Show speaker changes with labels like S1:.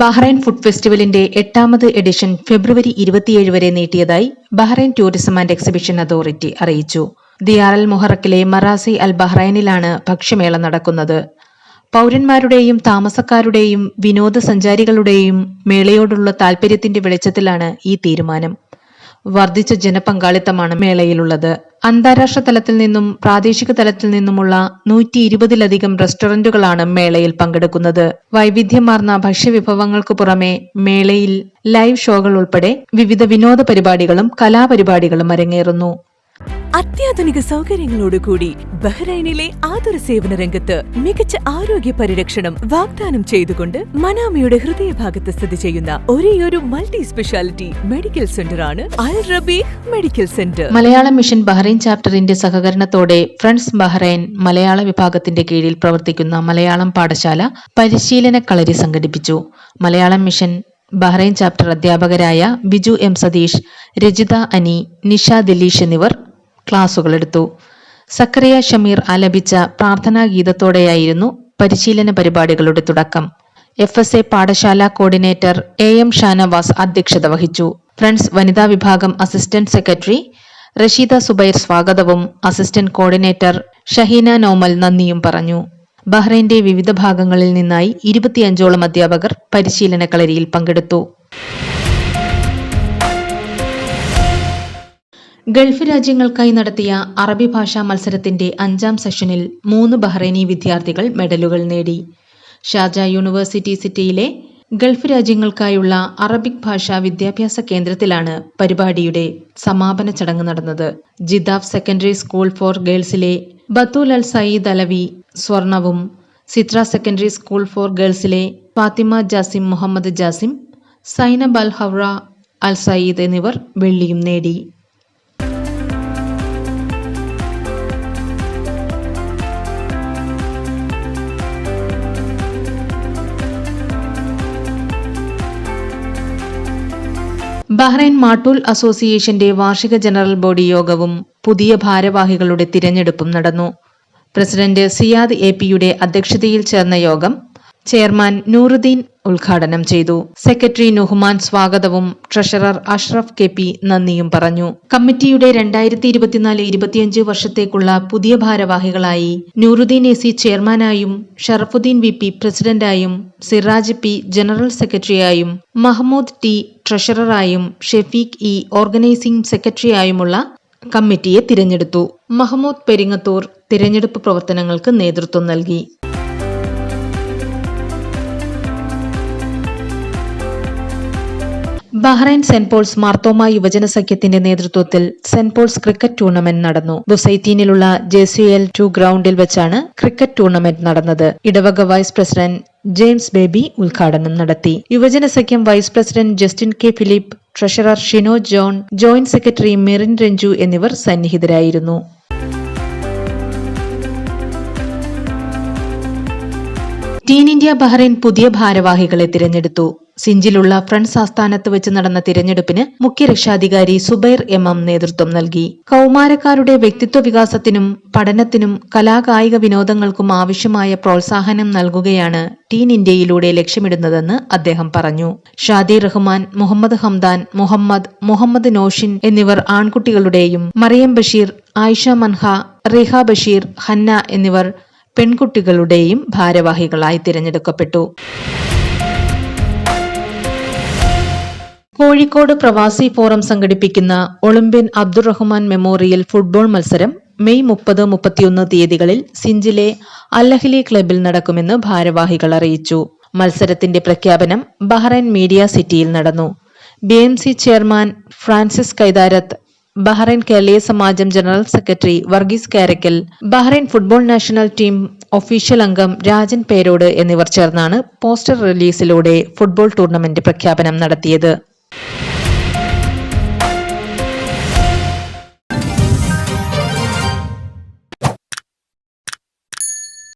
S1: Bahrain food ഫെസ്റ്റിവലിന്റെ 8ാമത് edition February 27 വരെ നീട്ടിയതായി Bahrain tourism and exhibition authority അറിയിച്ചു. ദിയാർ അൽ മുഹറക്കിലെ മറാസി അൽ ബഹ്റൈനിലാണ് ഭക്ഷ്യമേള നടക്കുന്നത്. പൗരന്മാരുടെയും താമസക്കാരുടെയും വിനോദസഞ്ചാരികളുടെയും മേളയോടുള്ള താൽപര്യത്തിന്റെ വെളിച്ചത്തിലാണ് ഈ തീരുമാനം. വർദ്ധിച്ച ജനപങ്കാളിത്തമാണ് മേളയിലുള്ളത്. അന്താരാഷ്ട്ര തലത്തിൽ നിന്നും പ്രാദേശിക തലത്തിൽ നിന്നുമുള്ള 120ലധികം റെസ്റ്റോറന്റുകളാണ് മേളയിൽ പങ്കെടുക്കുന്നത്. വൈവിധ്യമാർന്ന ഭക്ഷ്യവിഭവങ്ങൾക്ക് പുറമെ മേളയിൽ ലൈവ് ഷോകൾ ഉൾപ്പെടെ വിവിധ വിനോദ പരിപാടികളും കലാപരിപാടികളും അരങ്ങേറുന്നു.
S2: അത്യാധുനിക സൗകര്യങ്ങളോടുകൂടി ബഹ്റൈനിലെ ആതുര സേവന രംഗത്ത് മികച്ച ആരോഗ്യ പരിരക്ഷണം വാഗ്ദാനം ചെയ്തുകൊണ്ട് മനാമയുടെ ഹൃദയഭാഗത്ത് സ്ഥിതി ചെയ്യുന്ന ഒരേയൊരു മൾട്ടി സ്പെഷ്യാലിറ്റി മെഡിക്കൽ സെന്ററാണ് Al Rabeeh medical centre.
S1: Malayalam mission Bahrain ചാപ്റ്ററിന്റെ സഹകരണത്തോടെ ഫ്രണ്ട്സ് ബഹ്റൈൻ മലയാള വിഭാഗത്തിന്റെ കീഴിൽ പ്രവർത്തിക്കുന്ന മലയാളം പാഠശാല പരിശീലന കളരി സംഘടിപ്പിച്ചു. മലയാളം മിഷൻ ബഹ്റൈൻ ചാപ്റ്റർ അധ്യാപകരായ ബിജു എം സതീഷ്, രജിത അനി, നിഷ ദിലീഷ് എന്നിവർ ക്ലാസുകളെടുത്തു. സക്കറിയ ഷമീർ ആലപിച്ച പ്രാർത്ഥനാ ഗീതത്തോടെയായിരുന്നു പരിശീലന പരിപാടികളുടെ തുടക്കം. FSA Paathshaala coordinator AM Shanavas അധ്യക്ഷത വഹിച്ചു. ഫ്രണ്ട്സ് വനിതാ വിഭാഗം അസിസ്റ്റന്റ് സെക്രട്ടറി റഷീദ സുബൈർ സ്വാഗതവും അസിസ്റ്റന്റ് കോർഡിനേറ്റർ ഷഹീന നോമൽ നന്ദിയും പറഞ്ഞു. ബഹ്റൈന്റെ വിവിധ ഭാഗങ്ങളിൽ നിന്നായി 25ഓളം അധ്യാപകർ പരിശീലന കളരിയിൽ പങ്കെടുത്തു. ഗൾഫ് രാജ്യങ്ങൾക്കായി നടത്തിയ അറബി ഭാഷാ മത്സരത്തിന്റെ 5ാം സെഷനിൽ 3 ബഹ്റൈനി വിദ്യാർത്ഥികൾ മെഡലുകൾ നേടി. ഷാർജ യൂണിവേഴ്സിറ്റി സിറ്റിയിലെ ഗൾഫ് രാജ്യങ്ങൾക്കായുള്ള അറബിക് ഭാഷാ വിദ്യാഭ്യാസ കേന്ദ്രത്തിലാണ് പരിപാടിയുടെ സമാപന ചടങ്ങ് നടന്നത്. ജിദാഫ് സെക്കൻഡറി സ്കൂൾ ഫോർ ഗേൾസിലെ ബത്തൂൽ അൽ സയീദ് അലവി സ്വർണവും, സിത്ര സെക്കൻഡറി സ്കൂൾ ഫോർ ഗേൾസിലെ Fatima Jasim Mohammed Jasim, Zainab Al Hawra Al Sayed എന്നിവർ വെള്ളിയും നേടി. ബഹ്റൈൻ മാട്ടൂൽ അസോസിയേഷന്റെ വാർഷിക ജനറൽ ബോഡി യോഗവും പുതിയ ഭാരവാഹികളുടെ തിരഞ്ഞെടുപ്പും നടന്നു. പ്രസിഡന്റ് സിയാദ് APയുടെ അധ്യക്ഷതയിൽ ചേർന്ന യോഗം ചെയർമാൻ നൂറുദ്ദീൻ ഉദ്ഘാടനം ചെയ്തു. സെക്രട്ടറി നുഹ്മാൻ സ്വാഗതവും ട്രഷറർ അഷ്റഫ് KP നന്ദിയും പറഞ്ഞു. കമ്മിറ്റിയുടെ 2024-25 വർഷത്തേക്കുള്ള പുതിയ ഭാരവാഹികളായി നൂറുദ്ദീൻ AC ചെയർമാനായും, ഷറഫുദ്ദീൻ VP പ്രസിഡന്റായും, സിറാജ് P ജനറൽ സെക്രട്ടറിയായും, മഹ്മൂദ് T ട്രഷററായും, ഷെഫീഖ് E ഓർഗനൈസിംഗ് സെക്രട്ടറിയായുമുള്ള കമ്മിറ്റിയെ തിരഞ്ഞെടുത്തു. മഹ്മൂദ് പെരിങ്ങത്തൂർ തിരഞ്ഞെടുപ്പ് പ്രവർത്തനങ്ങൾക്ക് നേതൃത്വം നൽകി. ബഹ്റൈൻ സെന്റ് പോൾസ് മാർത്തോമ യുവജന സഖ്യത്തിന്റെ നേതൃത്വത്തിൽ സെന്റ് പോൾസ് ക്രിക്കറ്റ് ടൂർണമെന്റ് നടന്നു. ബുസൈത്തീനിലുള്ള JCL2 ഗ്രൗണ്ടിൽ വെച്ചാണ് ക്രിക്കറ്റ് ടൂർണമെന്റ് നടന്നത്. ഇടവക വൈസ് പ്രസിഡന്റ് ജെയിംസ് ബേബി ഉദ്ഘാടനം നടത്തി. യുവജന സഖ്യം vice president Justin K Philip, treasurer Shino John, joint secretary Merin Ranju എന്നിവർ സന്നിഹിതരായിരുന്നു. ടീം ഇന്ത്യ ബഹ്റൈൻ പുതിയ ഭാരവാഹികളെ തിരഞ്ഞെടുത്തു. സിഞ്ചിലുള്ള ഫ്രണ്ട്സ് ആസ്ഥാനത്ത് വെച്ച് നടന്ന തിരഞ്ഞെടുപ്പിന് മുഖ്യ രക്ഷാധികാരി സുബൈർ MM നേതൃത്വം നൽകി. കൗമാരക്കാരുടെ വ്യക്തിത്വ വികാസത്തിനും പഠനത്തിനും കലാകായിക വിനോദങ്ങൾക്കും ആവശ്യമായ പ്രോത്സാഹനം നൽകുകയാണ് ടീം ഇന്ത്യയിലൂടെ ലക്ഷ്യമിടുന്നതെന്ന് അദ്ദേഹം പറഞ്ഞു. ഷാദി റഹ്മാൻ, മുഹമ്മദ് ഹംദാൻ, മുഹമ്മദ് നോഷിൻ എന്നിവർ ആൺകുട്ടികളുടെയും, മറിയം ബഷീർ, ആയിഷ മൻഹ, റിഹ ബഷീർ, ഹന്ന എന്നിവർ പെൺകുട്ടികളുടെയും ഭാരവാഹികളായി തിരഞ്ഞെടുക്കപ്പെട്ടു. കോഴിക്കോട് പ്രവാസി ഫോറം സംഘടിപ്പിക്കുന്ന ഒളിമ്പ്യൻ അബ്ദുറഹ്മാൻ മെമ്മോറിയൽ ഫുട്ബോൾ മത്സരം മെയ് 30-31 തീയതികളിൽ സിഞ്ചിലെ അൽ അഹ്ലി ക്ലബിൽ നടക്കുമെന്ന് ഭാരവാഹികൾ അറിയിച്ചു. മത്സരത്തിന്റെ പ്രഖ്യാപനം ബഹ്റൈൻ മീഡിയ സിറ്റിയിൽ നടന്നു. BMC chairman Francis Kaitharath, Bahrain Keraleeya Samajam general secretary Varghese Karakkal, Bahrain football national team official അംഗം രാജൻ പേരോട് എന്നിവർ ചേർന്നാണ് പോസ്റ്റർ റിലീസിലൂടെ ഫുട്ബോൾ ടൂർണമെന്റ് പ്രഖ്യാപനം നടത്തിയത്.